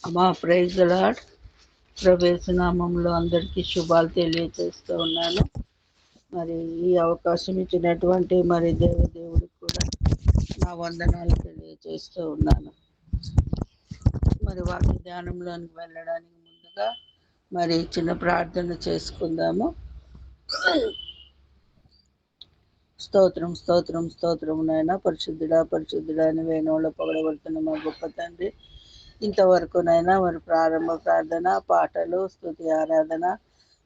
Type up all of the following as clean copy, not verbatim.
అమ్మా praise the lord. నామంలో అందరికీ శుభాలు తెలియజేస్తూ ఉన్నాను. మరి ఈ అవకాశం ఇచ్చినటువంటి దేవుడికి కూడా నా వందనాలు తెలియజేస్తూ ఉన్నాను. మరి వాక్య ధ్యానంలోనికి వెళ్ళడానికి ముందుగా మరి చిన్న ప్రార్థన చేసుకుందాము. స్తోత్రం స్తోత్రం స్తోత్రం నాయన, పరిశుద్ధుడా అని వేణువులో పొగడబడుతున్న మా గొప్ప తండ్రి, ఇంతవరకు నైనా మరి ప్రారంభ ప్రార్థన, పాటలు, స్తుతి, ఆరాధన,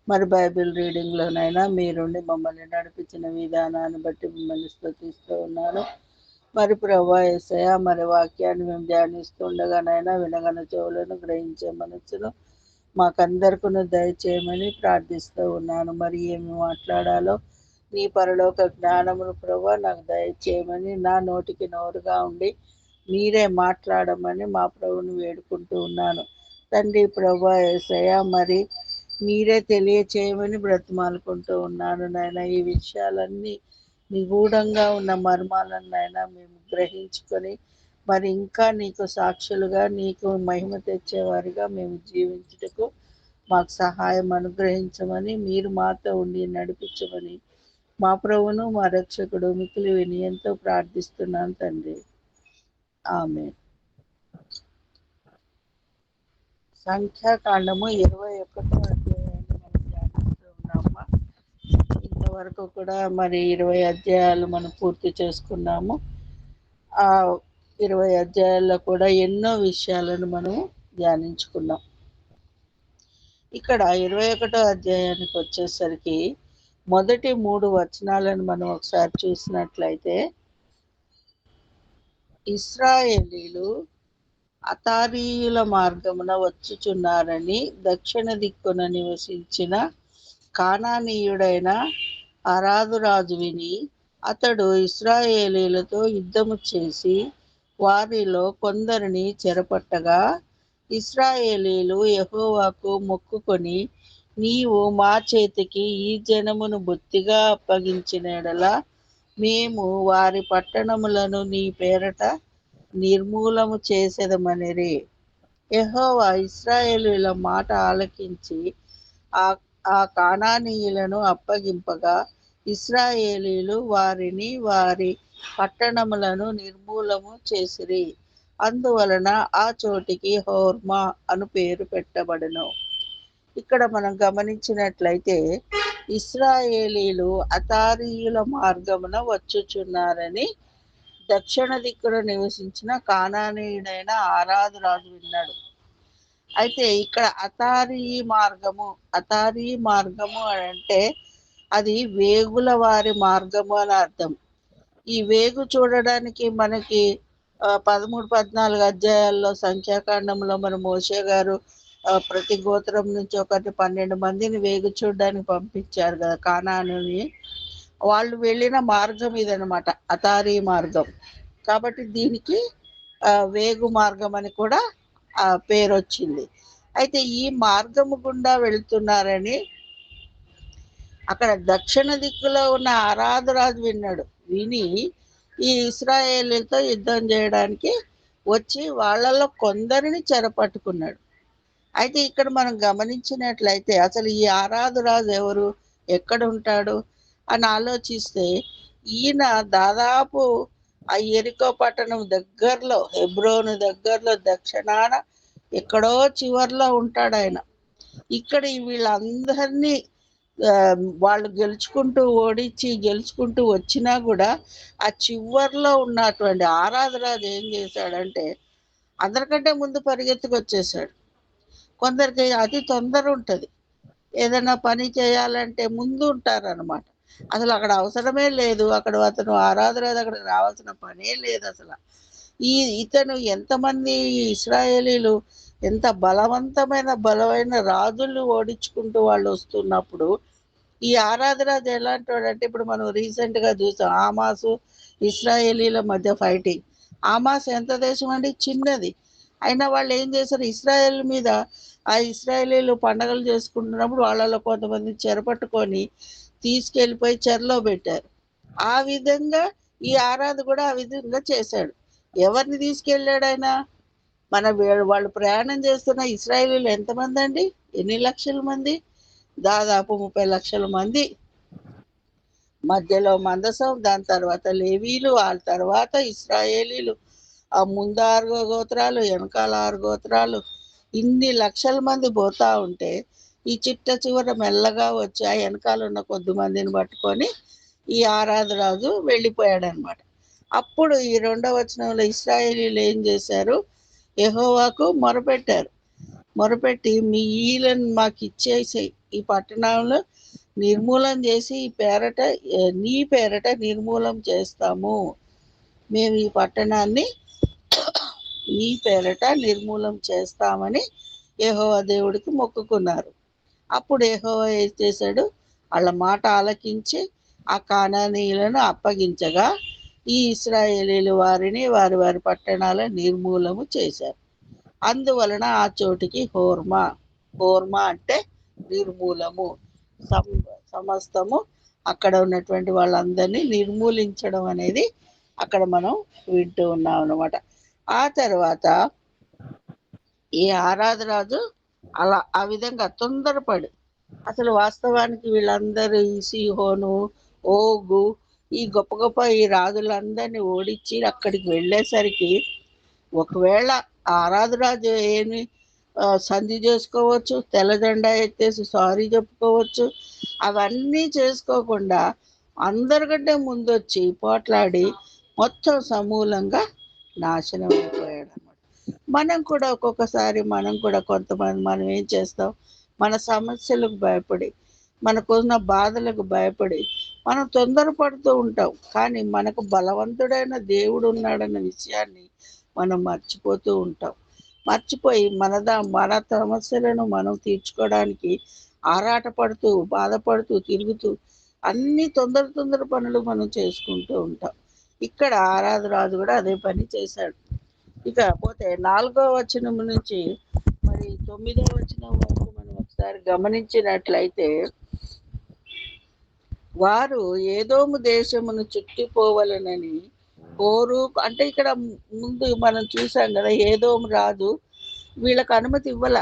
మరి బైబిల్ రీడింగ్లోనైనా మీరుండి మమ్మల్ని నడిపించిన విధానాన్ని బట్టి మిమ్మల్ని స్తుతిస్తూ ఉన్నాను. మరి ప్రభువా యేసయ్య, మరి వాక్యాన్ని మేము ధ్యానిస్తుండగానైనా వినగన చెవులను, గ్రహించే మనస్సును మాకందరికీ దయచేయమని ప్రార్థిస్తూ ఉన్నాను. మరి ఏమి మాట్లాడాలో నీ పరలోక జ్ఞానమును ప్రభువా నాకు దయచేయమని, నా నోటికి నోరుగా ఉండి మీరే మాట్లాడమని మా ప్రభువుని వేడుకుంటూ ఉన్నాను. తండ్రి ప్రభువా యేసయ్య, మరి మీరే తెలియచేయమని బ్రతిమాలుకుంటూ ఉన్నాను నాయన. ఈ విషయాలన్నీ నిగూఢంగా ఉన్న మర్మాలను నాయన మేము గ్రహించుకొని మరి ఇంకా నీకు సాక్షులుగా, నీకు మహిమ తెచ్చేవారిగా మేము జీవించుటకు మాకు సహాయం అనుగ్రహించమని, మీరు మాతో ఉండి నడిపించమని మా ప్రభువును మా రక్షకుడు మిక్కిలి వినయంతో ప్రార్థిస్తున్నాను తండ్రి. ఆమేన్. సంఖ్యాకాండము 21వ అధ్యాయాన్ని మనం ధ్యానిస్తూ ఉన్నామా. ఇంతవరకు కూడా మరి 20 అధ్యాయాలు మనం పూర్తి చేసుకున్నాము. ఆ 20 అధ్యాయాల్లో కూడా ఎన్నో విషయాలను మనం ధ్యానించుకున్నాం. ఇక్కడ 21వ అధ్యాయానికి వచ్చేసరికి మొదటి 3 వచనాలను మనం ఒకసారి చూసినట్లయితే, ఇశ్రాయేలీలు అతారీయుల మార్గమున వచ్చుచున్నారని దక్షిణ దిక్కున నివసించిన కానానీయుడైన అరాదురాజు విని, అతడు ఇశ్రాయేలీలతో యుద్ధము చేసి వారిలో కొందరిని చెరపట్టగా, ఇశ్రాయేలీలు యెహోవాకు మొక్కుకొని, నీవు మా చేతికి ఈ జనమును బొత్తిగా అప్పగించిన యెడల మేము వారి పట్టణములను నీ పేరట నిర్మూలము చేసేదమనిరి. యెహోవా ఇశ్రాయేలీయుల మాట ఆలకించి ఆ కానానీయులను అప్పగింపగా, ఇశ్రాయేలీలు వారిని వారి పట్టణములను నిర్మూలము చేసిరి. అందువలన ఆ చోటికి హోర్మా అను పేరు పెట్టబడెను. ఇక్కడ మనం గమనించినట్లయితే, ఇశ్రాయేలీలు అతారీయుల మార్గమున వచ్చుచున్నారని దక్షిణ దిక్కున నివసించిన కానానీయుడైన ఆరాదు రాజు విన్నాడు. అయితే ఇక్కడ అతారీ మార్గము అంటే అది వేగుల వారి మార్గము అని అర్థం. ఈ వేగు చూడడానికి మనకి 13-14 అధ్యాయాల్లో సంఖ్యాకాండంలో మన మోషే గారు ప్రతి గోత్రం నుంచి 12 మందిని వేగు చూడడానికి పంపించారు కదా కానానుని. వాళ్ళు వెళ్ళిన మార్గం ఇదనమాట, అతారీ మార్గం. కాబట్టి దీనికి వేగు మార్గం అని కూడా పేరు వచ్చింది. అయితే ఈ మార్గము గుండా వెళ్తున్నారని అక్కడ దక్షిణ దిక్కులో ఉన్న అరాధరాజు విన్నాడు. విని ఈ ఇశ్రాయేలీలతో యుద్ధం చేయడానికి వచ్చి వాళ్ళలో కొందరిని చెరపట్టుకున్నాడు. అయితే ఇక్కడ మనం గమనించినట్లయితే అసలు ఈ ఆరాధరాజు ఎవరు, ఎక్కడ ఉంటాడు అని ఆలోచిస్తే, ఈయన దాదాపు ఆ యెరికో పట్టణం దగ్గరలో, హెబ్రోను దగ్గరలో దక్షిణాన ఎక్కడో చివర్లో ఉంటాడు ఆయన. ఇక్కడ వీళ్ళందరినీ వాళ్ళు గెలుచుకుంటూ వచ్చినా కూడా ఆ చివర్లో ఉన్నటువంటి ఆరాధరాజు ఏం చేశాడంటే అందరికంటే ముందు పరిగెత్తుకొచ్చేసాడు. కొందరికి అతి తొందర ఉంటుంది, ఏదైనా పని చేయాలంటే ముందు ఉంటారనమాట. అసలు అక్కడ అవసరమే లేదు, అతను ఆరాధరాజు అక్కడికి రావాల్సిన పనే లేదు అసలు. ఇతను ఎంతమంది ఇశ్రాయేలీలు ఎంత బలమైన రాజులు ఓడించుకుంటూ వాళ్ళు వస్తున్నప్పుడు ఈ ఆరాధరాజు ఎలాంటి వాడంటే, ఇప్పుడు మనం రీసెంట్గా చూసాం ఆమాసు ఇశ్రాయేలీల మధ్య ఫైటింగ్. ఆమాస్ ఎంత దేశం అండి, చిన్నది. అయినా వాళ్ళు ఏం చేశారు, ఇశ్రాయేల్ మీద ఆ ఇశ్రాయేలీలు పండగలు చేసుకుంటున్నప్పుడు వాళ్ళలో కొంతమంది చెరపట్టుకొని తీసుకెళ్ళిపోయి చెరలో పెట్టారు. ఆ విధంగా ఈ ఆరాధ కూడా ఆ విధంగా చేశాడు. ఎవరిని తీసుకెళ్ళాడు ఆయన? వాళ్ళు ప్రయాణం చేస్తున్న ఇశ్రాయేలీలు ఎంతమంది అండి? ఎన్ని లక్షల మంది? దాదాపు 30 లక్షల మంది. మధ్యలో మందసం, దాని తర్వాత లేవీలు, వాళ్ళ తర్వాత ఇశ్రాయేలీలు, ఆ ముందు 6 గోత్రాలు, వెనకాల 6 గోత్రాలు, ఇన్ని లక్షల మంది పోతా ఉంటే ఈ చిట్ట మెల్లగా వచ్చి ఆ వెనకాల ఉన్న కొద్ది మందిని పట్టుకొని ఈ రాజు వెళ్ళిపోయాడు అనమాట. అప్పుడు ఈ 2వ వచనంలో ఇశ్రాయేలీలు ఏం చేశారు? యెహోవాకు మొరపెట్టారు. మొరపెట్టి మీ ఈలను మాకు ఇచ్చేసేయి, ఈ పట్టణంలో నిర్మూలం చేసి నీ పేరట నిర్మూలం చేస్తాము, మేము ఈ పట్టణాన్ని నీ పేరట నిర్మూలం చేస్తామని యెహోవా దేవుడికి మొక్కుకున్నారు. అప్పుడు యెహోవా ఏం చేశాడు? వాళ్ళ మాట ఆలకించి ఆ కానానీయులను అప్పగించగా ఈ ఇశ్రాయేలీలు వారిని వారి వారి పట్టణాల నిర్మూలము చేశారు. అందువలన ఆ చోటికి హోర్మా అంటే నిర్మూలము, సమస్తము అక్కడ ఉన్నటువంటి వాళ్ళందరినీ నిర్మూలించడం అనేది అక్కడ మనం వింటూ ఉన్నాం అన్నమాట. ఆ తర్వాత ఈ రాజు అలా ఆ విధంగా తొందరపడి, అసలు వాస్తవానికి వీళ్ళందరూ ఈ సీహోను, ఓగు, ఈ గొప్ప గొప్ప ఈ రాజులందరినీ ఓడించి అక్కడికి వెళ్ళేసరికి ఒకవేళ రాజు ఏమి సంధి చేసుకోవచ్చు, తెల్ల జెండా ఎత్తేసి సారీ చెప్పుకోవచ్చు, అవన్నీ చేసుకోకుండా అందరికంటే ముందొచ్చి పోట్లాడి మొత్తం సమూలంగా నాశనం అయిపోయాడు అనమాట. మనం కూడా ఒక్కొక్కసారి కొంతమంది మనం ఏం చేస్తాం? మన సమస్యలకు భయపడి, మనకున్న బాధలకు భయపడి మనం తొందరపడుతూ ఉంటాం. కానీ మనకు బలవంతుడైన దేవుడు ఉన్నాడన్న విషయాన్ని మనం మర్చిపోతూ ఉంటాం. మర్చిపోయి మన సమస్యలను మనం తీర్చుకోవడానికి ఆరాటపడుతూ, బాధపడుతూ, తిరుగుతూ అన్ని తొందర పనులు మనం చేసుకుంటూ ఉంటాం. ఇక్కడ రాజు కూడా అదే పని చేశాడు. ఇక పోతే 4వ వచనం నుంచి మరి 9వ వచనం వరకు మనం ఒకసారి గమనించినట్లయితే, వారు ఏదోము దేశమును చుట్టిపోవలనని అంటే ఇక్కడ ముందు మనం చూసాం కదా, ఏదోము రాజు వీళ్ళకు అనుమతి ఇవ్వాల.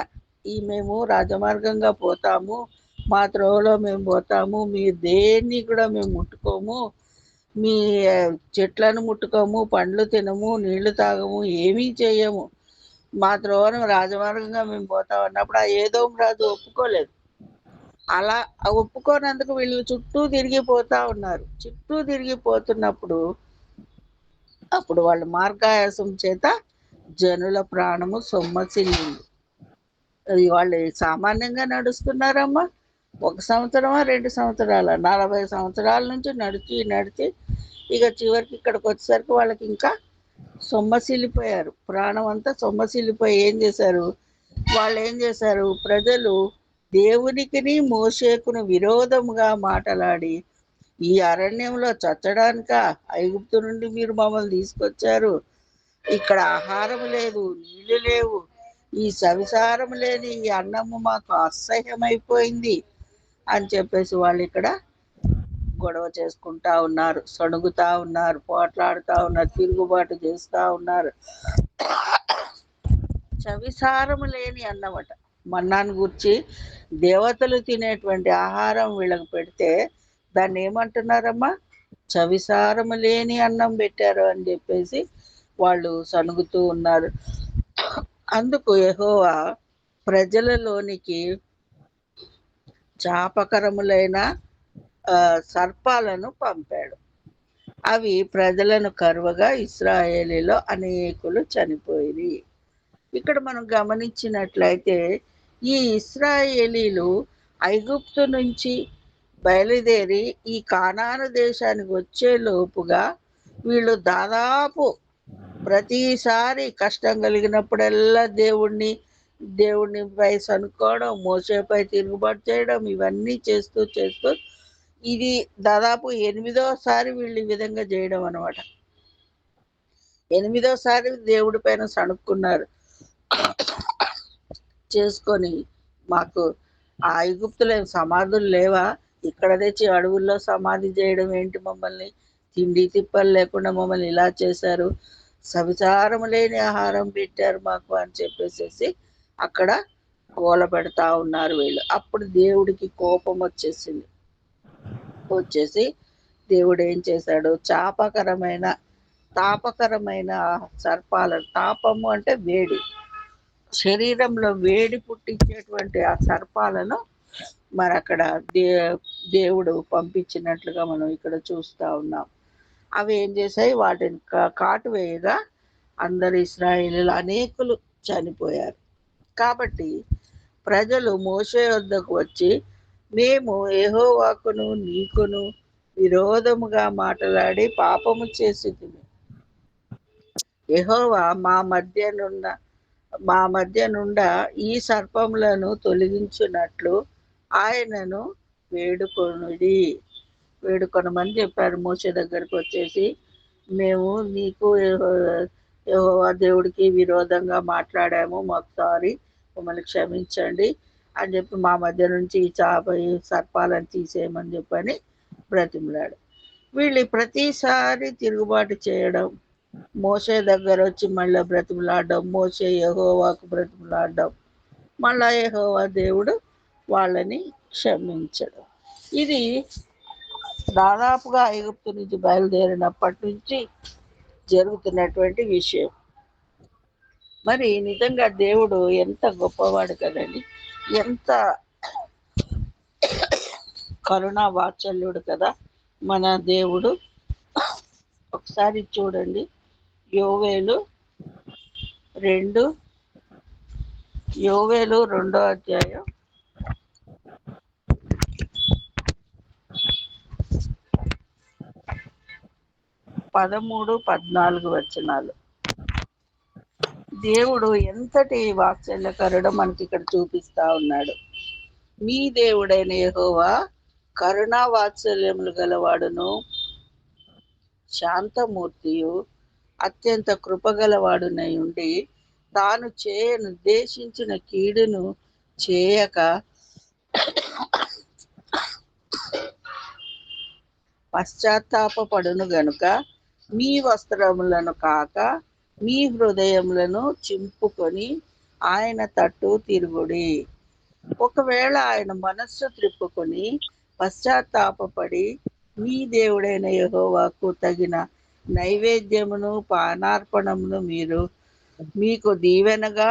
మేము రాజమార్గంగా పోతాము, మా త్రోవలో మేము పోతాము, మీరు దేన్ని కూడా మేము ముట్టుకోము, మీ చెట్లను ముట్టుకోము, పండ్లు తినము, నీళ్లు తాగము, ఏమీ చేయము, మా త్రోవను రాజమార్గంగా మేము పోతాం అన్నప్పుడు ఆ ఏదోము రాజు ఒప్పుకోలేదు. అలా ఒప్పుకోనందుకు వీళ్ళు చుట్టూ తిరిగిపోతా ఉన్నారు. చుట్టూ తిరిగిపోతున్నప్పుడు అప్పుడు వాళ్ళ మార్గాయాసం చేత జనుల ప్రాణము సొమ్మసిల్లింది. అది వాళ్ళు సామాన్యంగా నడుస్తున్నారమ్మా. 1 సంవత్సరమా 2 సంవత్సరాల 40 సంవత్సరాల నుంచి నడిచి ఇక చివరికి ఇక్కడికి వచ్చేసరికి వాళ్ళకి ఇంకా సొమ్మసిల్లిపోయారు. ప్రాణం అంతా సొమ్మసిల్లిపోయి వాళ్ళు ఏం చేశారు? ప్రజలు దేవునికిని మోషేకును విరోధముగా మాటలాడి, ఈ అరణ్యంలో చచ్చడానిక ఐగుప్తు నుండి మీరు మమ్మల్ని తీసుకొచ్చారు, ఇక్కడ ఆహారం లేదు, నీళ్లు లేవు, ఈ సవిసారం లేని ఈ అన్నము మాకు అసహ్యమైపోయింది అని చెప్పేసి వాళ్ళు ఇక్కడ గొడవ చేసుకుంటా ఉన్నారు, సణుగుతా ఉన్నారు, పోట్లాడుతూ ఉన్నారు, తిరుగుబాటు చేస్తూ ఉన్నారు. చవిసారము లేని అన్నమాట. మన్నాను గుర్చి దేవతలు తినేటువంటి ఆహారం వీళ్ళకి పెడితే దాన్ని ఏమంటున్నారమ్మా? చవిసారము లేని అన్నం పెట్టారు అని చెప్పేసి వాళ్ళు సణుగుతూ ఉన్నారు. అందుకు యెహోవా ప్రజలలోనికి చాపకరములైన సర్పాలను పంపాడు. అవి ప్రజలను కరువగా ఇశ్రాయేలీలో అనేకులు చనిపోయి. ఇక్కడ మనం గమనించినట్లయితే ఈ ఇశ్రాయేలీలు ఐగుప్తు నుంచి బయలుదేరి ఈ కానాను దేశానికి వచ్చే లోపుగా వీళ్ళు దాదాపు ప్రతిసారి కష్టం కలిగినప్పుడల్లా దేవుడినిపై సనుక్కోవడం, మోసేపై తిరుగుబాటు చేయడం, ఇవన్నీ చేస్తూ ఇది దాదాపు 8వసారి వీళ్ళు ఈ విధంగా చేయడం అనమాట. 8వసారి దేవుడి పైన సణుక్కున్నారు. చేసుకొని మాకు ఆ ఐగుప్తులో సమాధులు లేవా, ఇక్కడ తెచ్చి అడవుల్లో సమాధి చేయడం ఏంటి, మమ్మల్ని తిండి తిప్పలు లేకుండా మమ్మల్ని ఇలా చేశారు, సవిచారము లేని ఆహారం పెట్టారు మాకు అని చెప్పేసి అక్కడ గోల పెడతా ఉన్నారు వీళ్ళు. అప్పుడు దేవుడికి కోపం వచ్చేసి దేవుడు ఏం చేశాడు, తాపకరమైన సర్పాలను, తాపము అంటే వేడి, శరీరంలో వేడి పుట్టించేటువంటి ఆ సర్పాలను మరి అక్కడ దేవుడు పంపించినట్లుగా మనం ఇక్కడ చూస్తూ ఉన్నాం. అవి ఏం చేశాయి, వాటిని కాటు వేయగా అందరు ఇశ్రాయేలీయులు అనేకులు చనిపోయారు. కాబట్టి ప్రజలు మోషే వద్దకు వచ్చి, మేము యెహోవాకును నీకును విరోధముగా మాట్లాడి పాపము చేసితిమి. యెహోవా మా మధ్య నుండా ఈ సర్పములను తొలగించున్నట్లు ఆయనను వేడుకొనమని చెప్పారు. మోషే దగ్గరకు వచ్చేసి, మేము నీకు యెహోవా దేవుడికి విరోధంగా మాట్లాడాము, మాకు సారీ, మమ్మల్ని క్షమించండి అని చెప్పి మా మధ్య నుంచి ఈ సర్పాలను తీసేయమని చెప్పని బ్రతిమలాడు. వీళ్ళు ప్రతిసారి తిరుగుబాటు చేయడం, మోషే దగ్గర వచ్చి మళ్ళీ బ్రతిమలాడడం, మోషే యెహోవాకు బ్రతిమలాడడం, మళ్ళా యెహోవా దేవుడు వాళ్ళని క్షమించడం. ఇది దాదాపుగా ఐగుప్తు నుంచి బయలుదేరినప్పటి నుంచి జరుగుతున్నటువంటి విషయం. మరి నిజంగా దేవుడు ఎంత గొప్పవాడు కదండి, ఎంత కరుణా వాత్సల్యుడు కదా మన దేవుడు. ఒకసారి చూడండి, యోవేలు 2వ అధ్యాయం 13-14 వచనాలు. దేవుడు ఎంతటి వాత్సల్యకరుడో మనకి ఇక్కడ చూపిస్తా ఉన్నాడు. మీ దేవుడైన యెహోవా కరుణా వాత్సల్యములు గలవాడును, శాంతమూర్తియు, అత్యంత కృపగలవాడునై ఉండి, తాను నిర్దేశించిన కీడును చేయక పశ్చాత్తాపపడును గనుక మీ వస్త్రములను కాక మీ హృదయములను చింపుకొని ఆయన తట్టు తిరుగుడి. ఒకవేళ ఆయన మనస్సు త్రిప్పుకొని పశ్చాత్తాపపడి మీ దేవుడైన యెహోవాకు తగిన నైవేద్యమును పానార్పణమును మీకు దీవెనగా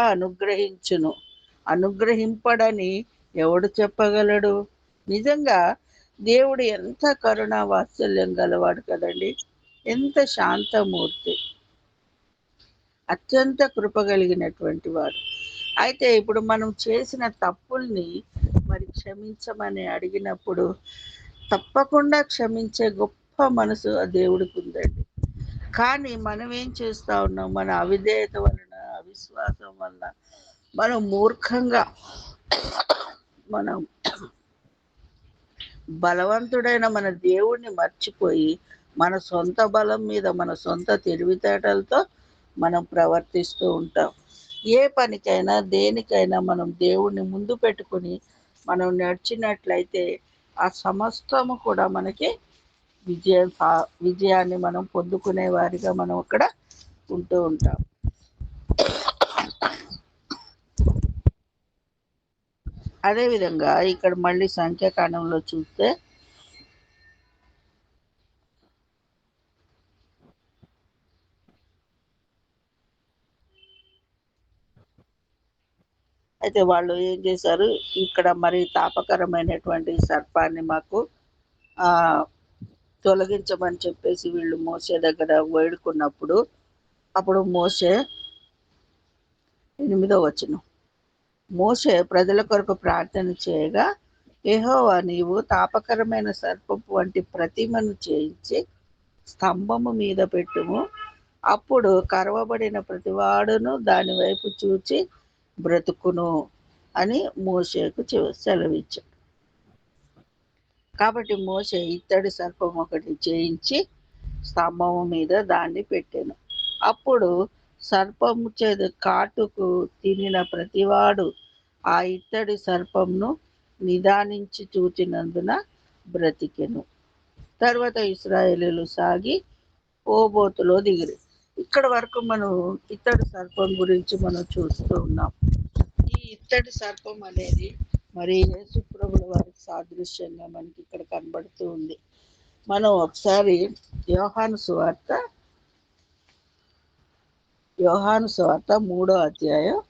అనుగ్రహింపడని ఎవడు చెప్పగలడు? నిజంగా దేవుడు ఎంత కరుణ వాత్సల్యం గలవాడు కదండి, ఎంత శాంతమూర్తి, అత్యంత కృప కలిగినటువంటి వాడు. అయితే ఇప్పుడు మనం చేసిన తప్పుల్ని మరి క్షమించమని అడిగినప్పుడు తప్పకుండా క్షమించే గొప్ప మనసు ఆ దేవుడికి ఉందండి. కానీ మనం ఏం చేస్తూ ఉన్నాం, మన అవిధేయత వలన, అవిశ్వాసం వలన, మనం మూర్ఖంగా మనం బలవంతుడైన మన దేవుణ్ణి మర్చిపోయి మన సొంత బలం మీద, మన సొంత తెలివితేటలతో మనం ప్రవర్తిస్తూ ఉంటాం. ఏ పనికైనా దేనికైనా మనం దేవుణ్ణి ముందు పెట్టుకుని మనం నడిచినట్లయితే ఆ సమస్తము కూడా మనకి విజయాన్ని మనం పొందుకునే వారిగా మనం అక్కడ ఉంటూ ఉంటాం. అదేవిధంగా ఇక్కడ మళ్ళీ సంఖ్యాకాండంలో చూస్తే అయితే వాళ్ళు ఏం చేశారు, ఇక్కడ మరి తాపకరమైనటువంటి సర్పాన్ని మాకు తొలగించమని చెప్పేసి వీళ్ళు మోసే దగ్గర వేడుకున్నప్పుడు, అప్పుడు మోసే 8వ వచనం, మోసే ప్రజల కొరకు ప్రార్థన చేయగా, యెహోవా నీవు తాపకరమైన సర్పపు వంటి ప్రతిమను చేయించి స్తంభము మీద పెట్టుము, అప్పుడు కరవబడిన ప్రతివాడును దాని వైపు చూచి బ్రతుకును అని మోషేకు సెలవిచ్చాడు. కాబట్టి మోషే ఇత్తడి సర్పం ఒకటి చేయించి స్తంభము మీద దాన్ని పెట్టాను. అప్పుడు సర్పము చేదు కాటుకు తినిన ప్రతివాడు ఆ ఇత్తడి సర్పంను నిదానించి చూచినందున బ్రతికెను. తర్వాత ఇశ్రాయేలీయులు సాగి ఓబోతులో దిగిరి. ఇక్కడ వరకు మనం ఇత్తడి సర్పం గురించి మనం చూస్తూ ఉన్నాం. ఈ ఇత్తడి సర్పం అనేది మరి యేసుప్రభుల వారికి సాదృశ్యంగా మనకి ఇక్కడ కనబడుతూ ఉంది. మనం ఒకసారి యోహాను సువార్త 3వ అధ్యాయం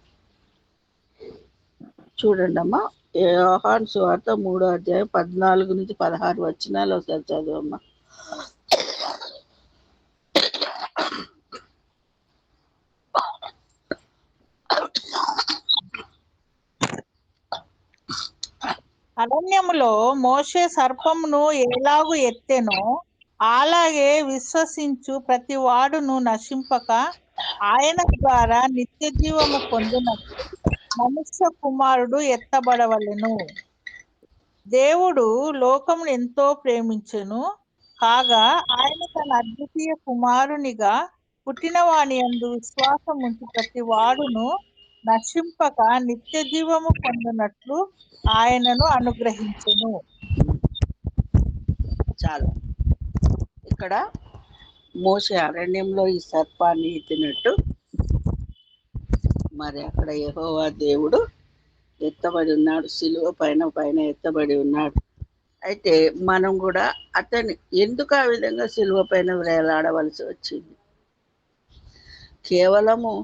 చూడండి అమ్మా. యోహాను సువార్త 3వ అధ్యాయం 14-16 వచనాలు ఒకసారి చదువమ్మా. అరణ్యములో మోషే సర్పమును ఎలాగు ఎత్తెనో అలాగే విశ్వసించు ప్రతి వాడును నశింపక ఆయన ద్వారా నిత్య జీవము పొందినట్లు మనుష్య కుమారుడు ఎత్తబడవలెను. దేవుడు లోకమును ఎంతో ప్రేమించెను కాగా ఆయన తన అద్వితీయ కుమారునిగా పుట్టిన వాని యందు విశ్వాసం ఉంచి ప్రతి వాడును నశింపక నిత్య జీవము పొందినట్లు ఆయనను అనుగ్రహించెను. చాలు. ఇక్కడ మోషే అరణ్యంలో ఈ సర్పాన్ని ఎత్తినట్టు మరి అక్కడ యెహోవా దేవుడు ఎత్తబడి ఉన్నాడు, సిలువ పైన ఎత్తబడి ఉన్నాడు. అయితే మనం కూడా అతన్ని ఎందుకు ఆ విధంగా సిలువ పైన వేలాడవలసి వచ్చింది? కేవలము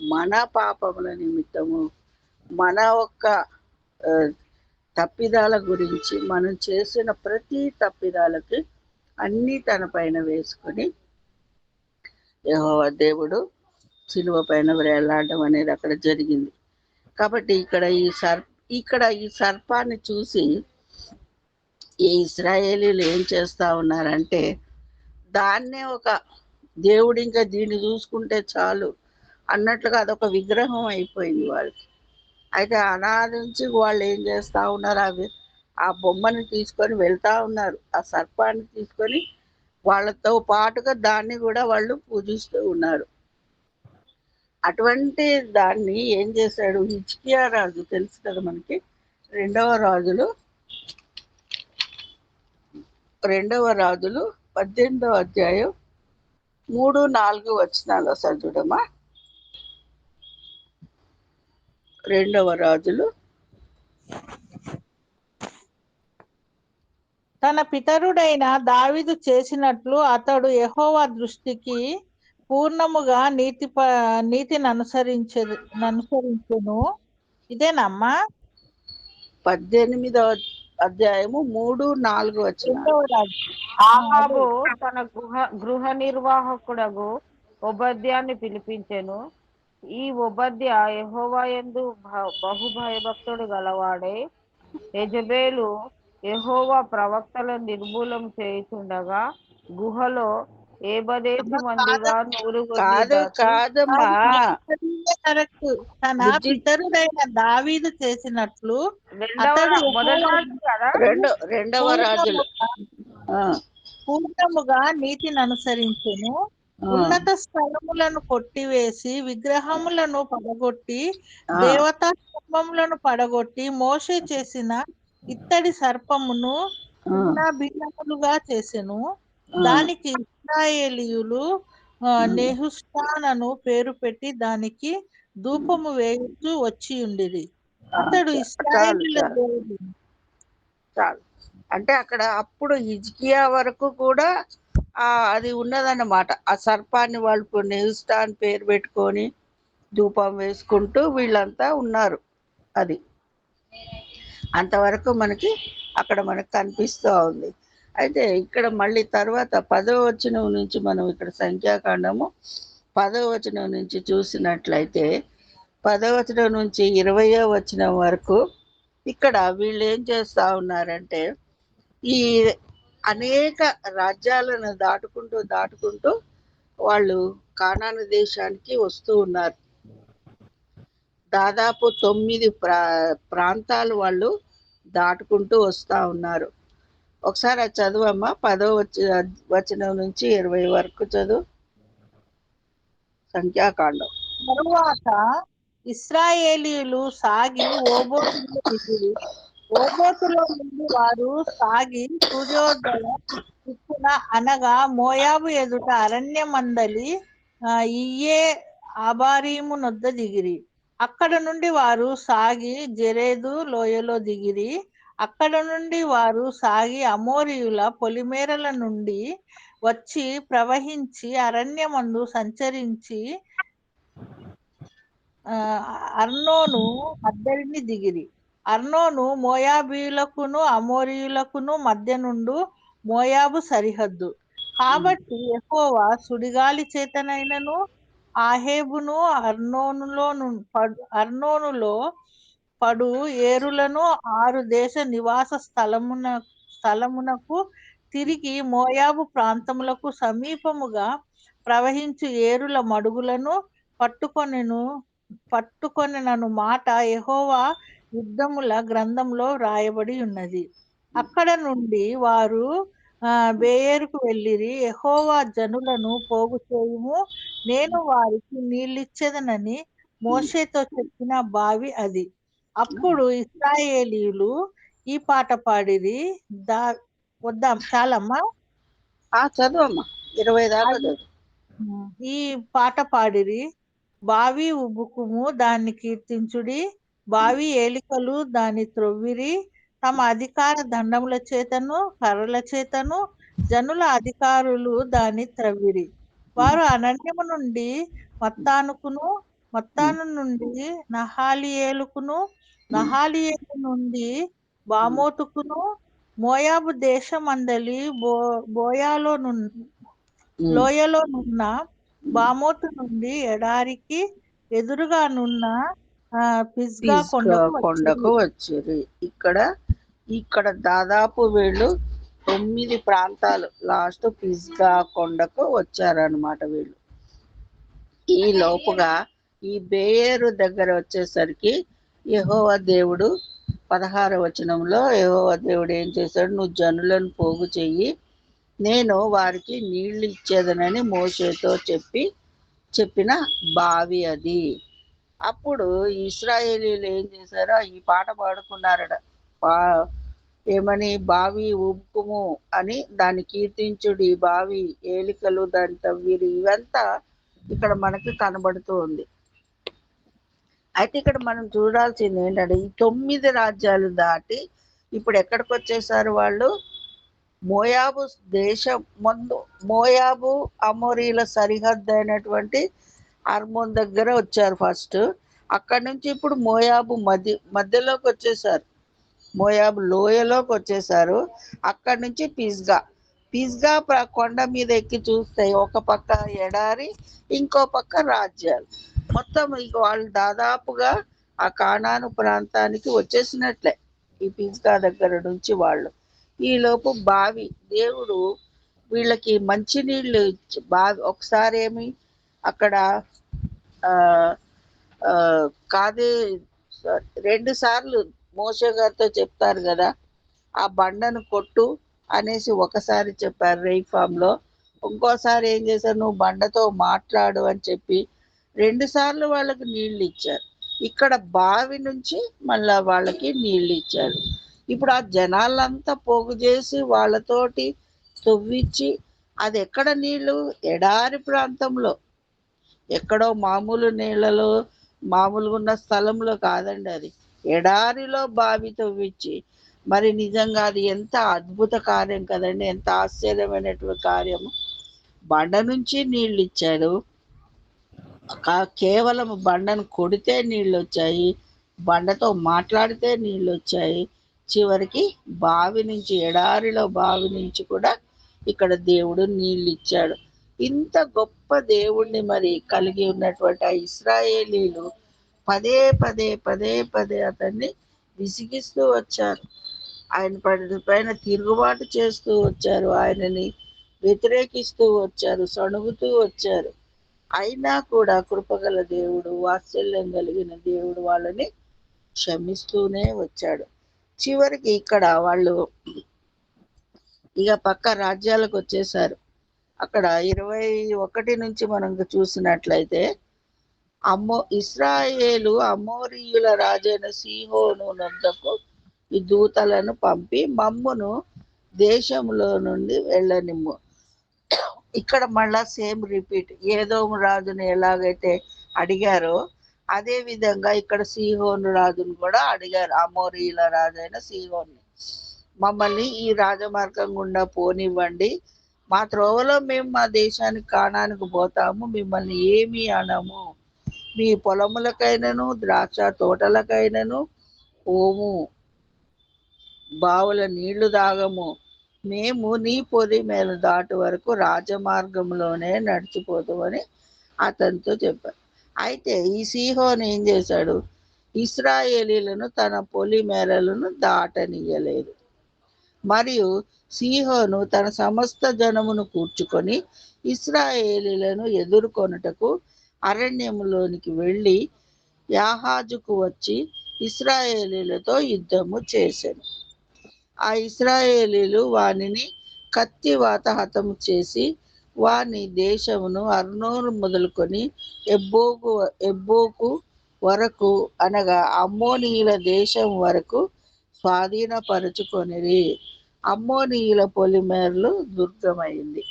మన పాపముల నిమిత్తము, మన ఒక్క తప్పిదాల గురించి, మనం చేసిన ప్రతి తప్పిదాలకి అన్నీ తన పైన వేసుకొని యెహోవా దేవుడు సిలువ పైన వేలాడడం అనేది అక్కడ జరిగింది. కాబట్టి ఇక్కడ ఈ సర్పాన్ని చూసి ఈ ఇశ్రాయేలీలు ఏం చేస్తా ఉన్నారంటే, దాన్నే ఒక దేవుడు ఇంకా దీన్ని చూసుకుంటే చాలు అన్నట్లుగా అదొక విగ్రహం అయిపోయింది వాళ్ళకి. అయితే అనాది నుంచి వాళ్ళు ఏం చేస్తూ ఉన్నారు, ఆ బొమ్మని తీసుకొని వెళ్తూ ఉన్నారు, ఆ సర్పాన్ని తీసుకొని వాళ్ళతో పాటుగా దాన్ని కూడా వాళ్ళు పూజిస్తూ ఉన్నారు. అటువంటి దాన్ని ఏం చేశాడు హిజ్కియా రాజు, తెలుసు కదా మనకి, 2వ రాజులు 18వ అధ్యాయం 3-4 వచనాలు అసలు చూడమ్మా. 2వ రాజులు తన పితరుడైన దావీదు చేసినట్లు అతడు యెహోవా దృష్టికి పూర్ణముగా నీతిని అనుసరించెను. ఇదేనమ్మా 18వ అధ్యాయము 3-4 వచనాలు. ఆహాబు తన గృహ నిర్వాహకుడగు ఓబద్యాన్ని పిలిపించెను. ఈ ఓబద్య యెహోవా యందు బహు భయభక్తుడు గలవాడే. యెజబేలు యెహోవా ప్రవక్తలను నిర్మూలం చేయుచుండగా గుహలో ఏబదేసి మందిగా కాదమ్మా, కరెక్ట్. తన పితరుడైన దావీదు చేసినట్లు రెండవ రాజులు పూర్ణముగా నీతిని అనుసరించెను. ఉన్నత స్థలములను కొట్టివేసి విగ్రహములను పడగొట్టి దేవతా స్తంభములను పడగొట్టి మోషే చేసిన ఇత్తడి సర్పమును భిన్నములుగా చేసెను. దానికి ఇశ్రాయేలీయులు నెహుష్టానను పేరు పెట్టి దానికి ధూపము వేయుచు వచ్చి ఉండిరి. అతడు ఇశ్రాయేలీయుల దేవుడు. చాలు. అంటే అక్కడ అప్పుడు హిజ్కియా వరకు కూడా అది ఉన్నదన్నమాట. ఆ సర్పాన్ని వాళ్ళు నెహుష్టాన్ పేరు పెట్టుకొని ధూపం వేసుకుంటూ వీళ్ళంతా ఉన్నారు. అది అంతవరకు మనకి అక్కడ మనకు కనిపిస్తూ ఉంది. అయితే ఇక్కడ మళ్ళీ తర్వాత 10వ వచనం నుంచి మనం ఇక్కడ సంఖ్యాకాండము 10వ వచనం నుంచి చూసినట్లయితే 10వ వచనం నుంచి 20వ వచనం వరకు ఇక్కడ వీళ్ళు ఏం చేస్తూ ఉన్నారంటే, ఈ అనేక రాజ్యాలను దాటుకుంటూ వాళ్ళు కానాను దేశానికి వస్తూ ఉన్నారు. దాదాపు 9 ప్రాంతాలు వాళ్ళు దాటుకుంటూ వస్తూ ఉన్నారు. ఒకసారి అది చదువమ్మా, 10వ వచనం నుంచి 20 వరకు చదువు. సంఖ్యాకాండం. తరువాత ఇశ్రాయేలీయులు సాగి ఓబోతులో దిగిరి. ఓబోతులో నుండి వారు సాగి సూర్యోదయ దిక్కున అనగా మోయాబు ఎదుట అరణ్యమందలి ఇయ్యే ఆబారీము నొద్ద దిగిరి. అక్కడ నుండి వారు సాగి జెరేదు లోయలో దిగిరి. అక్కడ నుండి వారు సాగి అమోరీయుల పొలిమేరల నుండి వచ్చి ప్రవహించి అరణ్యమందు సంచరించి అర్నోను అద్దరిని దిగిరి. అర్నోను మోయాబీయులకును అమోరీయులకును మధ్య నుండు మోయాబు సరిహద్దు. కాబట్టి యెహోవా సుడిగాలి చేతనైనను ఆహేబును అర్నోనులో పడు ఏరులను 6 దేశ నివాస స్థలమునకు తిరిగి మోయాబు ప్రాంతములకు సమీపముగా ప్రవహించు ఏరుల మడుగులను పట్టుకొనెనను మాట యెహోవా యుద్ధముల గ్రంథంలో రాయబడి ఉన్నది. అక్కడ నుండి వారు బేయేరుకు వెళ్ళిరి. యెహోవా జనులను పోగు చేయుము, నేను వారికి నీళ్ళిచ్చేదనని మోషేతో చెప్పిన బావి అది. అప్పుడు ఇశ్రాయేలీయులు ఈ పాట పాడిరి. వద్దాం చాలమ్మా. చదువమ్మా 20 దాకా చదువు. ఈ పాట పాడిరి. బావి ఉబుకుము, దాన్ని కీర్తించుడి. బావి ఏలికలు దాన్ని త్రొవ్విరి. తమ అధికార దండముల చేతను కర్రల చేతను జనుల అధికారులు దాన్ని త్రవ్విరి. వారు అరణ్యము నుండి మత్తాను నుండి నహాలియేలుకును, నహాలియేలు నుండి బామోతుకును, మోయాబు దేశమందలి లోయలోనున్న బామోతు నుండి ఎడారికి ఎదురుగానున్న పిస్గా కొండకు వచ్చిరి. ఇక్కడ దాదాపు వీళ్ళు 9 ప్రాంతాలు లాస్ట్ పిస్గా కొండకు వచ్చారనమాట వీళ్ళు. ఈ లోపుగా ఈ బేయేరు దగ్గర వచ్చేసరికి యెహోవా దేవుడు 16వ వచనంలో యెహోవా దేవుడు ఏం చేశాడు, నువ్వు జనులను పోగు చెయ్యి, నేను వారికి నీళ్లు ఇచ్చేదనని మోషేతో చెప్పిన బావి అది. అప్పుడు ఇశ్రాయేలీయులు ఏం చేశారో ఈ పాట పాడుకున్నారట. ఏమని, బావి ఉప్పుము అని దాన్ని కీర్తించుడి, బావి ఏలికలు దాని తవ్విరి. ఇవంతా ఇక్కడ మనకి కనబడుతూ ఉంది. అయితే ఇక్కడ మనం చూడాల్సింది ఏంటంటే ఈ 9 రాజ్యాలు దాటి ఇప్పుడు ఎక్కడికి వచ్చేసారు వాళ్ళు? మోయాబు దేశం మోయాబు అమోరీల సరిహద్దు అయినటువంటి అర్మోన్ దగ్గర వచ్చారు ఫస్ట్. అక్కడి నుంచి ఇప్పుడు మోయాబు మధ్యలోకి వచ్చేసారు, మోయాబు లోయలోకి వచ్చేసారు. అక్కడి నుంచి పిస్గా కొండ మీద ఎక్కి చూస్తే ఒక పక్క ఎడారి, ఇంకో పక్క రాజ్యాలు. మొత్తం ఇక వాళ్ళు దాదాపుగా ఆ కానాను ప్రాంతానికి వచ్చేసినట్లే ఈ పిస్గా దగ్గర నుంచి వాళ్ళు. ఈలోపు బావి, దేవుడు వీళ్ళకి మంచినీళ్ళు బావి ఒకసారి ఏమి అక్కడ కాదే 2 సార్లు మోషే గారితో చెప్తారు కదా, ఆ బండను కొట్టు అనేసి ఒకసారి చెప్పారు రైఫామ్లో. ఇంకోసారి ఏం చేశారు, నువ్వు బండతో మాట్లాడు అని చెప్పి 2 సార్లు వాళ్ళకి నీళ్ళు ఇచ్చారు. ఇక్కడ బావి నుంచి మళ్ళా వాళ్ళకి నీళ్ళు ఇచ్చారు. ఇప్పుడు ఆ జనాలంతా పోగు చేసి వాళ్ళతోటి తవ్వించి, అది ఎక్కడ నీళ్ళు? ఎడారి ప్రాంతంలో, ఎక్కడో మామూలు నీళ్ళలో మామూలుగా ఉన్న స్థలంలో కాదండి, అది ఎడారిలో బావి తవ్వించి. మరి నిజంగా అది ఎంత అద్భుత కార్యం కదండి, ఎంత ఆశ్చర్యమైనటువంటి కార్యము. బండ నుంచి నీళ్ళు ఇచ్చాడు, కేవలం బండను కొడితే నీళ్ళు వచ్చాయి, బండతో మాట్లాడితే నీళ్ళు వచ్చాయి. చివరికి బావి నుంచి, ఎడారిలో బావి నుంచి కూడా ఇక్కడ దేవుడు నీళ్ళు ఇచ్చాడు. ఇంత గొప్ప దేవుణ్ణి మరి కలిగి ఉన్నటువంటి ఆ ఇశ్రాయేలీలు పదే పదే పదే పదే అతన్ని విసిగిస్తూ వచ్చారు, ఆయన పైన తిరుగుబాటు చేస్తూ వచ్చారు, ఆయనని వ్యతిరేకిస్తూ వచ్చారు, సణుగుతూ వచ్చారు. అయినా కూడా కృపగల దేవుడు, వాత్సల్యం కలిగిన దేవుడు వాళ్ళని క్షమిస్తూనే వచ్చాడు. చివరికి ఇక్కడ వాళ్ళు ఇక పక్క రాజ్యాలకు వచ్చేసారు. అక్కడ 21 నుంచి మనం చూసినట్లయితే ఇశ్రాయేలు అమోరీయుల రాజైన సీహోను నొద్దకు ఈ దూతలను పంపి మమ్మును దేశంలో నుండి వెళ్ళనిమ్ము, ఇక్కడ మళ్ళా సేమ్ రిపీట్. ఏదోము రాజుని ఎలాగైతే అడిగారో అదే విధంగా ఇక్కడ సీహోను రాజును కూడా అడిగారు, అమోరీల రాజైన సీహోన్ని. మమ్మల్ని ఈ రాజమార్గం గుండా పోనివ్వండి, మా త్రోవలో మేము మా దేశానికి కానానికి పోతాము, మిమ్మల్ని ఏమీ అనము, మీ పొలములకైనను ద్రాక్ష తోటలకైనను పోము, బావుల నీళ్లు తాగము, మేము నీ పొలి మేలు దాటు వరకు రాజమార్గంలోనే నడిచిపోతామని అతనితో చెప్పారు. అయితే ఈ సీహోను ఏం చేశాడు, ఇశ్రాయేలీలను తన పొలి మేరలను దాటనీయలేదు. మరియు సీహోను తన సమస్త జనమును కూర్చుకొని ఇశ్రాయేలీలను ఎదుర్కొనుటకు అరణ్యములోనికి వెళ్ళి యాహాజుకు వచ్చి ఇశ్రాయేలీలతో యుద్ధము చేసెను. ఆ ఇశ్రాయేలీలు వానిని కత్తివాత హతము చేసి వాని దేశమును అర్నోను మొదలుకొని ఎబ్బోకు వరకు అనగా అమ్మోనీయుల దేశం వరకు స్వాధీనపరుచుకొనిరి. అమ్మోనీయుల పొలిమేరలు దుర్గమైంది.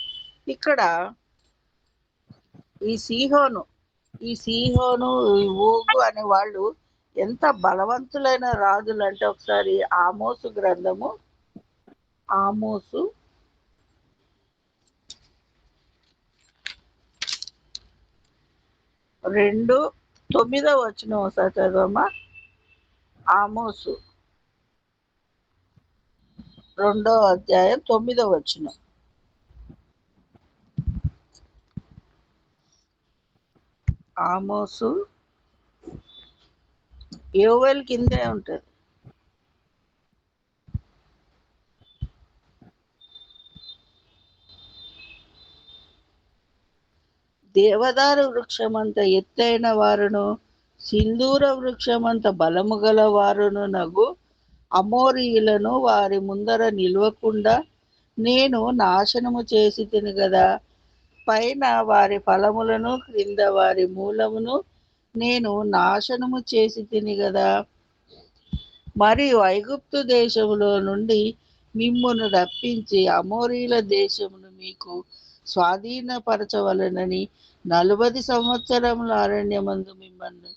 ఇక్కడ ఈ సీహోను ఈ ఓగు అనే వాళ్ళు ఎంత బలవంతులైన రాజులు అంటే, ఒకసారి ఆమోసు గ్రంథము, ఆమోసు 2:9 ఒకసారి చదవమ్మా. ఆమోసు 2:9. ఆమోసు యోవేల్ కిందే ఉంటుంది. దేవదారు వృక్షమంత ఎత్తైన వారును సింధూర వృక్షమంత బలము గల వారును నగు అమోరీయులను వారి ముందర నిలవకుండా నేను నాశనము చేసి తిని గదా. పైన వారి ఫలములను క్రింద వారి మూలమును నేను నాశనము చేసి తిని గదా. మరియు ఐగుప్తు దేశములో నుండి మిమ్మును రప్పించి అమోరీల దేశమును మీకు స్వాధీనపరచవలనని 40 సంవత్సరముల అరణ్యమందు మిమ్మల్ని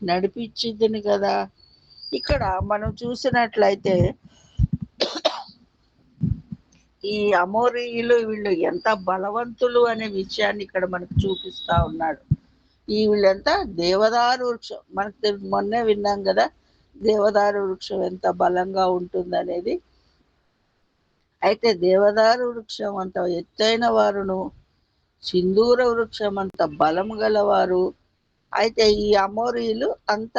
నడిపించితిని కదా. ఇక్కడ మనం చూసినట్లయితే ఈ అమోరీయులు వీళ్ళు ఎంత బలవంతులు అనే విషయాన్ని ఇక్కడ మనకు చూపిస్తా ఉన్నాడు. ఈ వీళ్ళంతా దేవదారు వృక్షం, మనకు మొన్నే విన్నాం కదా దేవదారు వృక్షం ఎంత బలంగా ఉంటుందనేది. అయితే దేవదారు వృక్షం అంత ఎత్తైన వారును సింధూర వృక్షం అంత బలము గలవారు, అయితే ఈ అమోరీయులు అంత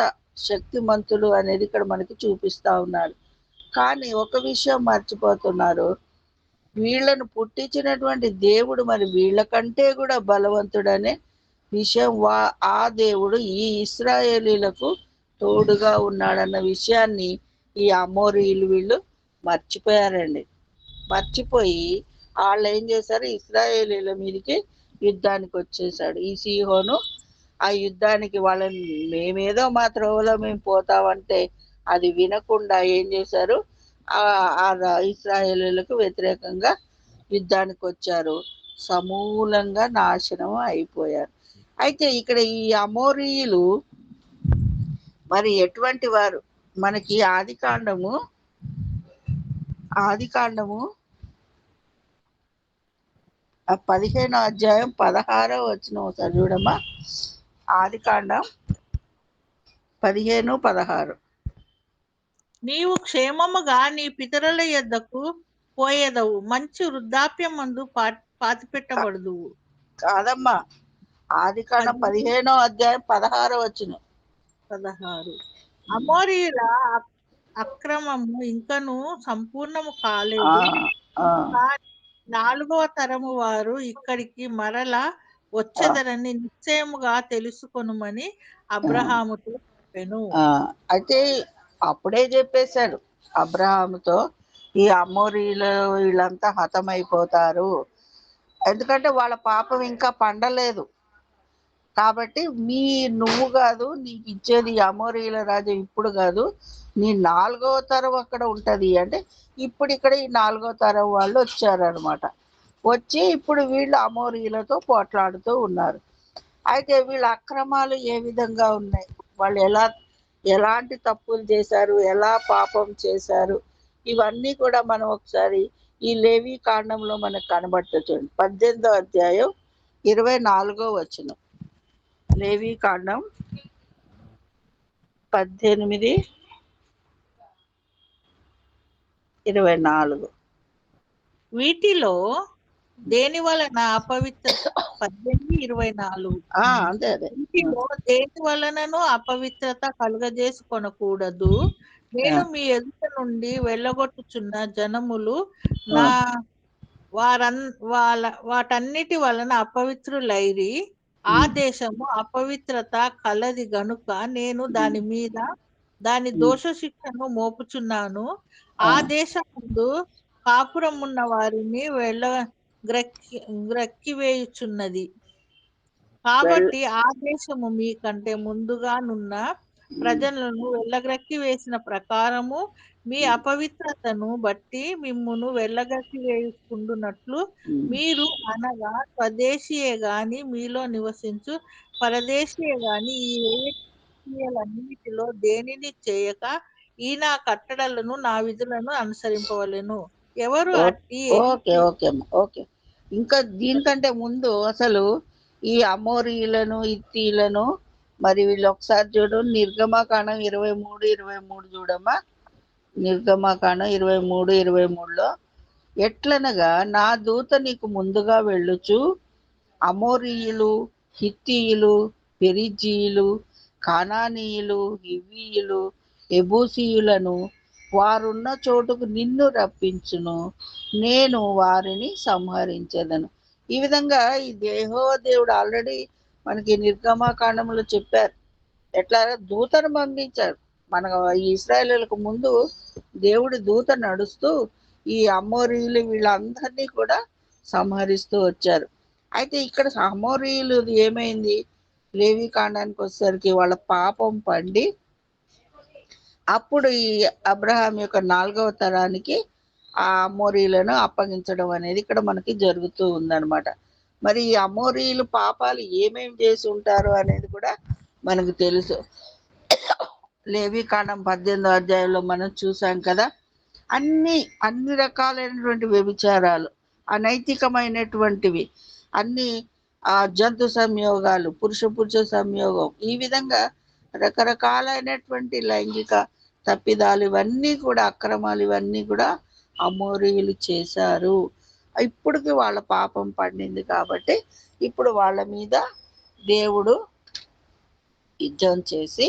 శక్తిమంతులు అనేది ఇక్కడ మనకి చూపిస్తా ఉన్నారు. కానీ ఒక విషయం మర్చిపోతున్నారు, వీళ్ళను పుట్టించినటువంటి దేవుడు మరి వీళ్ళకంటే కూడా బలవంతుడనే విషయం, ఆ దేవుడు ఈ ఇశ్రాయేలీలకు తోడుగా ఉన్నాడన్న విషయాన్ని ఈ అమోరీయులు వీళ్ళు మర్చిపోయారండి. మర్చిపోయి వాళ్ళు ఏం చేశారు, ఇశ్రాయేలీల మీదకి యుద్ధానికి వచ్చేసాడు ఈ సీహోను. ఆ యుద్ధానికి వాళ్ళని మేమేదో మా త్రోవలో మేము పోతామంటే అది వినకుండా ఏం చేశారు, ఆ ఇశ్రాయేలీలకు వ్యతిరేకంగా యుద్ధానికి వచ్చారు, సమూలంగా నాశనం అయిపోయారు. అయితే ఇక్కడ ఈ అమోరీయులు మరి ఎటువంటి వారు, మనకి ఆదికాండము 15వ అధ్యాయం 16వ వచనం ఒకసారి చూడమ్మా. ఆదికాండం 15:16. నీవు క్షేమముగా నీ పితరుల యొద్దకు పోయేదవు, మంచి వృద్ధాప్యం మందు పాతిపెట్టబడదువు. కాదమ్మా, ఆదికాండం 15వ అధ్యాయం 16వ వచనం. 16. అమోరీయుల అక్రమము ఇంకను సంపూర్ణము కాలేదు, 4వ తరము వారు ఇక్కడికి మరలా వచ్చేదరని నిశ్చయముగా తెలుసుకొనుమని అబ్రహాముతో చెప్పెను. అయితే అప్పుడే చెప్పేశాడు అబ్రహాముతో, ఈ అమోరీలు వీళ్ళంతా హతమైపోతారు, ఎందుకంటే వాళ్ళ పాపం ఇంకా పండలేదు కాబట్టి నువ్వు కాదు నీకు ఇచ్చేది అమోరీల రాజు ఇప్పుడు కాదు, నీ 4వ తరం అక్కడ ఉంటది అంటే ఇప్పుడు ఇక్కడ ఈ 4వ తరం వాళ్ళు వచ్చారనమాట. వచ్చి ఇప్పుడు వీళ్ళు అమోరీలతో పోట్లాడుతూ ఉన్నారు. అయితే వీళ్ళ అక్రమాలు ఏ విధంగా ఉన్నాయి, వాళ్ళు ఎలాంటి తప్పులు చేశారు, ఎలా పాపం చేశారు, ఇవన్నీ కూడా మనం ఒకసారి ఈ లేవి కాండంలో మనకు కనబడుతుంది. చూడండి 18వ అధ్యాయం 24వ వచనం. లేవి కాండం 18:24. వీటిలో దేని వలన అపవిత్రత 18:24. అదే వీటిలో దేని వలనను అపవిత్రత కలుగజేసుకొనకూడదు. నేను మీ ఎదుట నుండి వెళ్ళగొట్టుచున్న జనములు నా వాటన్నిటి వలన అపవిత్రులైరి. ఆ దేశము అపవిత్రత కలది గనుక నేను దాని మీద దాని దోష శిక్షను మోపుచున్నాను. ఆ దేశమందు కాపురమున్న వారిని గ్రక్కివేయుచున్నది. కాబట్టి ఆ దేశము మీకంటే ముందుగానున్న ప్రజలను వెళ్ళగ్రక్కి వేసిన ప్రకారము మీ అపవిత్రతను బట్టి మిమ్మును వెళ్ళగక్కి వేయుచుకుండునట్లు మీరు అనగా స్వదేశీయే గాని మీలో నివసించు పరదేశీయే గాని ఈ క్రియలన్నిటిలో దేనిని చేయక ఈ నా కట్టడలను నా విధులను అనుసరింపవలెను. ఎవరు అట్టి ఓకే ఓకే అమ్మా, ఓకే. ఇంకా దీనికంటే ముందు అసలు ఈ అమోరీలను ఇత్తీలను మరి వీళ్ళు ఒకసారి చూడు, నిర్గమకాండం 23:23 చూడమ్మా. నిర్గమకాండం 23:23లో ఎట్లనగా నా దూత నీకు ముందుగా వెళ్ళుచు అమోరీయులు, హిత్తీయులు, పెరిజీయులు, కానానీయులు, హివ్వీయులు, ఎబూసీయులను వారున్న చోటుకు నిన్ను రప్పించును, నేను వారిని సంహరించేదను. ఈ విధంగా ఈ యెహోవా దేవుడు ఆల్రెడీ మనకి నిర్గమకాండంలో చెప్పారు. ఎట్లా దూతను పంపించారు. మన ఈ ఇశ్రాయేలులకు ముందు దేవుడి దూత నడుస్తూ ఈ అమోరీయులు వీళ్ళందరినీ కూడా సంహరిస్తూ వచ్చారు. అయితే ఇక్కడ అమోరీయులు ఏమైంది, లేవి కాండానికి వచ్చేసరికి వాళ్ళ పాపం పండి అప్పుడు ఈ అబ్రహాం యొక్క 4వ తరానికి ఆ అమోరీలను అప్పగించడం అనేది ఇక్కడ మనకి జరుగుతూ ఉందన్నమాట. మరి ఈ అమోరీయులు పాపాలు ఏమేమి చేసి ఉంటారు అనేది కూడా మనకు తెలుసు. లేవి కాండం 18వ అధ్యాయంలో మనం చూసాం కదా. అన్ని రకాలైనటువంటి వ్యభిచారాలు, అనైతికమైనటువంటివి, అన్ని జంతు సంయోగాలు, పురుష సంయోగం, ఈ విధంగా రకరకాలైనటువంటి లైంగిక తప్పిదాలు, ఇవన్నీ కూడా అక్రమాలు, ఇవన్నీ కూడా అమోరీయులు చేశారు. ఇప్పటికి వాళ్ళ పాపం పండింది కాబట్టి ఇప్పుడు వాళ్ళ మీద దేవుడు యుద్ధం చేసి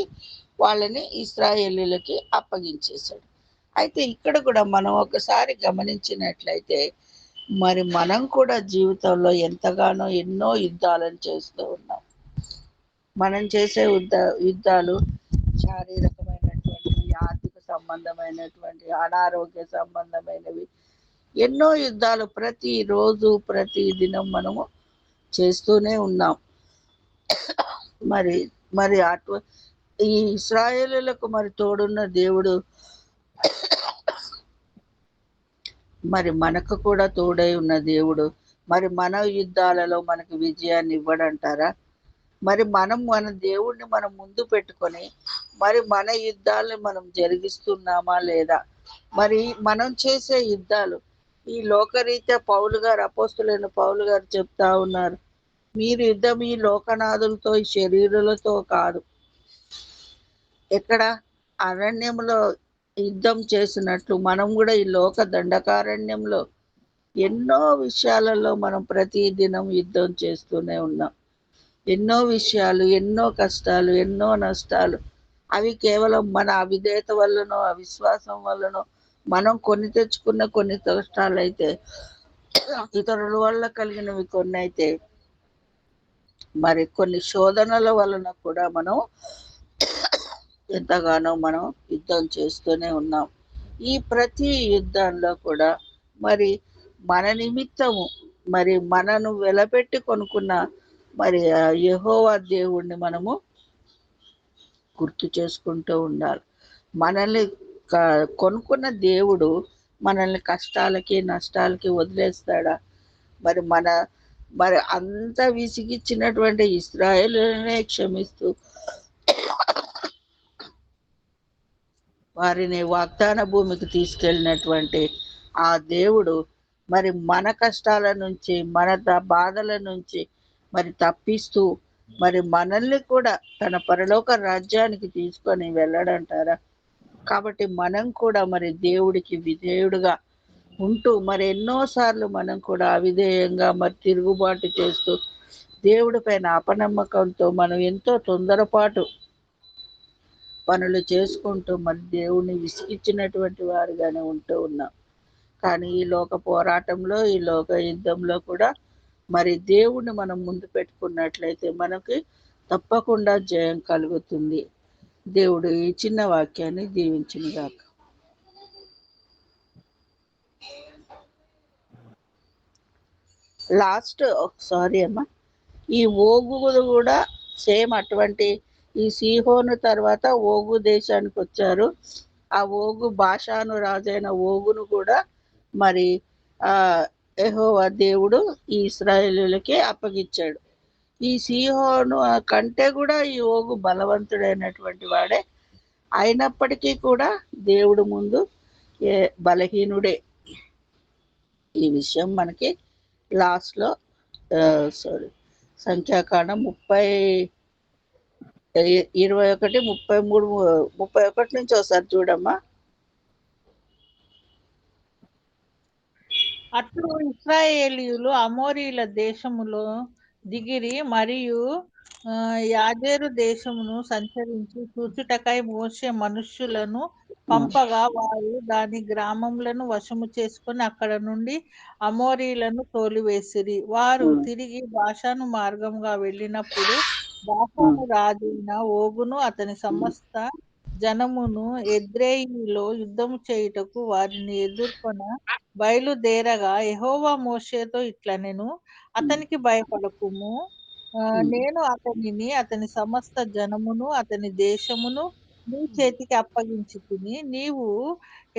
వాళ్ళని ఇశ్రాయేలీలకి అప్పగించేశాడు. అయితే ఇక్కడ కూడా మనం ఒకసారి గమనించినట్లయితే మరి మనం కూడా జీవితంలో ఎంతగానో ఎన్నో యుద్ధాలను చేస్తూ ఉన్నాం. మనం చేసే యుద్ధాలు శారీరకమైనటువంటి, ఆర్థిక సంబంధమైనటువంటి, అనారోగ్య సంబంధమైనవి, ఎన్నో యుద్ధాలు ప్రతిరోజు ప్రతి దినం మనము చేస్తూనే ఉన్నాం. మరి ఈ ఇశ్రాయేలులకు మరి తోడున్న దేవుడు మరి మనకు కూడా తోడై ఉన్న దేవుడు మరి మన యుద్ధాలలో మనకు విజయాన్ని ఇవ్వడంటారా? మరి మన దేవుడిని మనం ముందు పెట్టుకొని మరి మన యుద్ధాలను మనం జరిగిస్తున్నామా లేదా? మరి మనం చేసే యుద్ధాలు ఈ లోకరీత్యా అపోస్తులైన పౌలు గారు చెప్తా ఉన్నారు, మీరు యుద్ధం ఈ లోకనాథులతో, ఈ శరీరులతో కాదు. ఎక్కడ అరణ్యంలో యుద్ధం చేసినట్లు మనం కూడా ఈ లోక దండకారణ్యంలో ఎన్నో విషయాలలో మనం ప్రతి దినం యుద్ధం చేస్తూనే ఉన్నాం. ఎన్నో విషయాలు, ఎన్నో కష్టాలు, ఎన్నో నష్టాలు, అవి కేవలం మన అవిధేయత వల్లనో అవిశ్వాసం వల్లనో మనం కొని తెచ్చుకున్న కొన్ని కష్టాలు అయితే, ఇతరుల వల్ల కలిగినవి కొన్ని అయితే, మరి కొన్ని శోధనల వలన కూడా మనం ఎంతగానో మనం యుద్ధం చేస్తూనే ఉన్నాం. ఈ ప్రతి యుద్ధంలో కూడా మరి మన నిమిత్తము మరి మనను వెలపెట్టి కొనుక్కున్న మరి యెహోవా దేవుణ్ణి మనము గుర్తు చేసుకుంటూ ఉండాలి. మనల్ని కొనుక్కున్న దేవుడు మనల్ని కష్టాలకి నష్టాలకి వదిలేస్తాడా? మరి అంత విసిగిచ్చినటువంటి ఇశ్రాయేలునే క్షమిస్తూ వారిని వాగ్దాన భూమికి తీసుకెళ్ళినటువంటి ఆ దేవుడు మరి మన కష్టాల నుంచి మన బాధల నుంచి మరి తప్పిస్తూ మరి మనల్ని కూడా తన పరలోక రాజ్యానికి తీసుకొని వెళ్ళడంటారా? కాబట్టి మనం కూడా మరి దేవుడికి విధేయుడుగా ఉంటూ మరి ఎన్నోసార్లు మనం కూడా అవిధేయంగా మరి తిరుగుబాటు చేస్తూ దేవుడి పైన అపనమ్మకంతో మనం ఎంతో తొందరపాటు పనులు చేసుకుంటూ మరి దేవుణ్ణి విసిగించినటువంటి వారుగానే ఉంటూ ఉన్నాం. కానీ ఈ లోక పోరాటంలో ఈ లోక యుద్ధంలో కూడా మరి దేవుణ్ణి మనం ముందు పెట్టుకున్నట్లయితే మనకి తప్పకుండా జయం కలుగుతుంది. దేవుడు ఈ చిన్న వాక్యాన్ని దీవించునుగాక. లాస్ట్ సారీ అమ్మా, ఈ ఓగు కూడా సేమ్ అటువంటి ఈ సీహోను తర్వాత ఓగు దేశానికి వచ్చారు. ఆ ఓగు బాషాను రాజైన ఓగును కూడా మరి యెహోవా దేవుడు ఈ ఇశ్రాయేలీయులకి అప్పగించాడు. ఈ సీహోను కంటే కూడా ఈ ఓగు బలవంతుడైనటువంటి వాడే, అయినప్పటికీ కూడా దేవుడు ముందు బలహీనుడే. ఈ విషయం మనకి లాస్ట్లో సంఖ్యాకాండం 21, 33, 31 నుంచి ఒకసారి చూడమ్మా. అట్లు ఇశ్రాయేలీయులు అమోరీల దేశములో దిగిరి మరియు యాజేరు దేశమును సంచరించి చూచుటకై మోషే మనుష్యులను పంపగా వారు దాని గ్రామములను వశము చేసుకొని అక్కడ నుండి అమోరీలను తోలివేసిరి. వారు తిరిగి బాషాను మార్గంగా వెళ్ళినప్పుడు బాషాను రాజైన ఓగును అతని సమస్త జనమును ఎద్రేయిలో యుద్ధము చేయుటకు వారిని ఎదుర్కొన బయలుదేరగా యెహోవా మోషేతో ఇట్లనెను, అతనికి భయపడకుము, నేను అతనిని అతని సమస్త జనమును అతని దేశమును నీ చేతికి అప్పగించి తిని, నీవు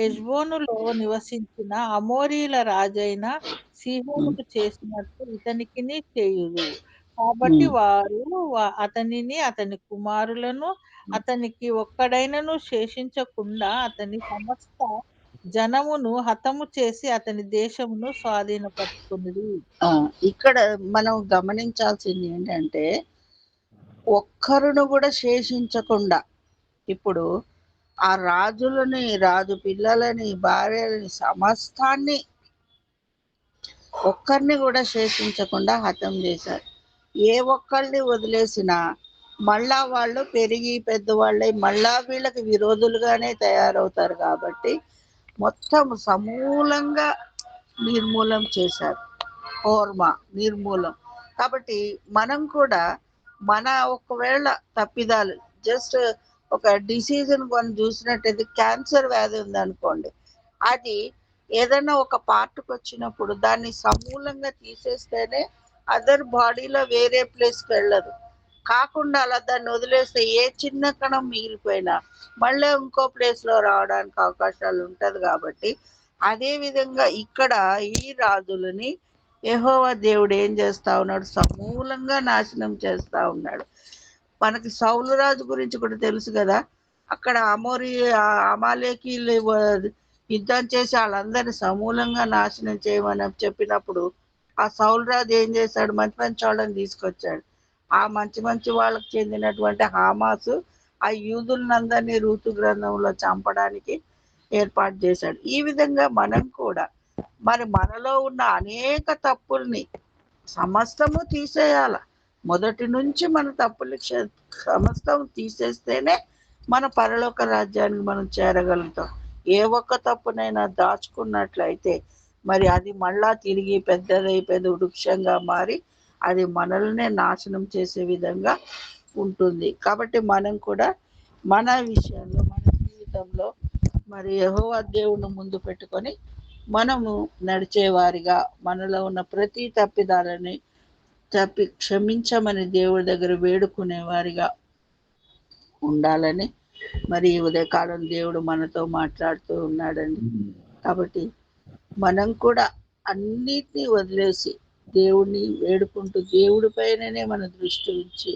హెష్బోనులో నివసించిన అమోరీల రాజైన సీహోనుకు చేసినట్టు ఇతనికి చేయుదు. కాబట్టి వారు అతనిని అతని కుమారులను అతనికి ఒక్కడైనను శేషించకుండా అతని సమస్త జనమును హతము చేసి అతని దేశమును స్వాధీనపరుచుకున్నది. ఇక్కడ మనం గమనించాల్సింది ఏంటంటే ఒక్కరును కూడా శేషించకుండా, ఇప్పుడు ఆ రాజులని, రాజు పిల్లలని, భార్యలని, సమస్తాన్ని ఒక్కరిని కూడా శేషించకుండా హతం చేశారు. ఏ ఒక్కరిని వదిలేసినా మళ్ళా వాళ్ళు పెరిగి పెద్దవాళ్ళై మళ్ళా వీళ్ళకి విరోధులుగానే తయారవుతారు. కాబట్టి మొత్తం సమూలంగా నిర్మూలం చేశారు, నిర్మూలం. కాబట్టి మనం కూడా మన ఒకవేళ తప్పిదాలు, జస్ట్ ఒక డిసీజ్ని మనం చూసినట్టయితే క్యాన్సర్ వ్యాధి ఉందనుకోండి, అది ఏదైనా ఒక పార్ట్కి వచ్చినప్పుడు దాన్ని సమూలంగా తీసేస్తేనే అదర్ బాడీలో వేరే ప్లేస్కి వెళ్ళదు. కాకుండా అలా దాన్ని వదిలేస్తే ఏ చిన్న కణం మిగిలిపోయినా మళ్ళీ ఇంకో ప్లేస్లో రావడానికి అవకాశాలు ఉంటుంది. కాబట్టి అదేవిధంగా ఇక్కడ ఈ రాజులని యెహోవా దేవుడు ఏం చేస్తా ఉన్నాడు? సమూలంగా నాశనం చేస్తా ఉన్నాడు. మనకి సౌలు రాజు గురించి కూడా తెలుసు కదా. అక్కడ అమాలేకీలు యుద్ధం చేసి వాళ్ళందరినీ సమూలంగా నాశనం చేయమని చెప్పినప్పుడు ఆ సౌలు రాజు ఏం చేశాడు? మంచి మంచి వాళ్ళని తీసుకొచ్చాడు. ఆ మంచి మంచి వాళ్ళకి చెందినటువంటి హామాసు ఆ యూదులందరినీ రూతు గ్రంథంలో చంపడానికి ఏర్పాటు చేశాడు. ఈ విధంగా మనం కూడా మరి మనలో ఉన్న అనేక తప్పుల్ని సమస్తము తీసేయాల. మొదటి నుంచి మన తప్పులు సమస్తం తీసేస్తేనే మన పరలోక రాజ్యానికి మనం చేరగలుగుతాం. ఏ ఒక్క తప్పునైనా దాచుకున్నట్లయితే మరి అది మళ్ళా తిరిగి పెద్ద వృక్షంగా మారి అది మనల్నే నాశనం చేసే విధంగా ఉంటుంది. కాబట్టి మనం కూడా మన విషయంలో, మన జీవితంలో మరి యెహోవా దేవుని ముందు పెట్టుకొని మనము నడిచేవారిగా, మనలో ఉన్న ప్రతి తప్పిదాలని క్షమించమని దేవుడి దగ్గర వేడుకునే వారిగా ఉండాలని మరి ఉదయకాలం దేవుడు మనతో మాట్లాడుతూ ఉన్నాడండి. కాబట్టి మనం కూడా అన్నిటినీ వదిలేసి దేవుడిని వేడుకుంటూ దేవుడి పైననే మన దృష్టి ఉంచి,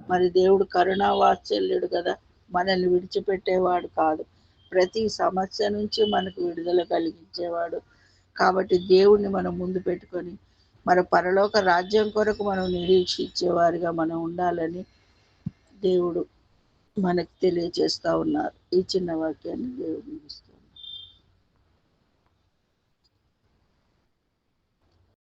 మరి దేవుడు కరుణా వాత్సల్యుడు కదా, మనల్ని విడిచిపెట్టేవాడు కాదు, ప్రతి సమస్య నుంచి మనకు విడుదల కలిగించేవాడు. కాబట్టి దేవుణ్ణి మనం ముందు పెట్టుకొని మన పరలోక రాజ్యం కొరకు మనం నిరీక్షించేవారిగా మనం ఉండాలని దేవుడు మనకు తెలియచేస్తా ఉన్నారు. ఈ చిన్న వాక్యాన్ని దేవుడు ముగిస్తున్నాడు.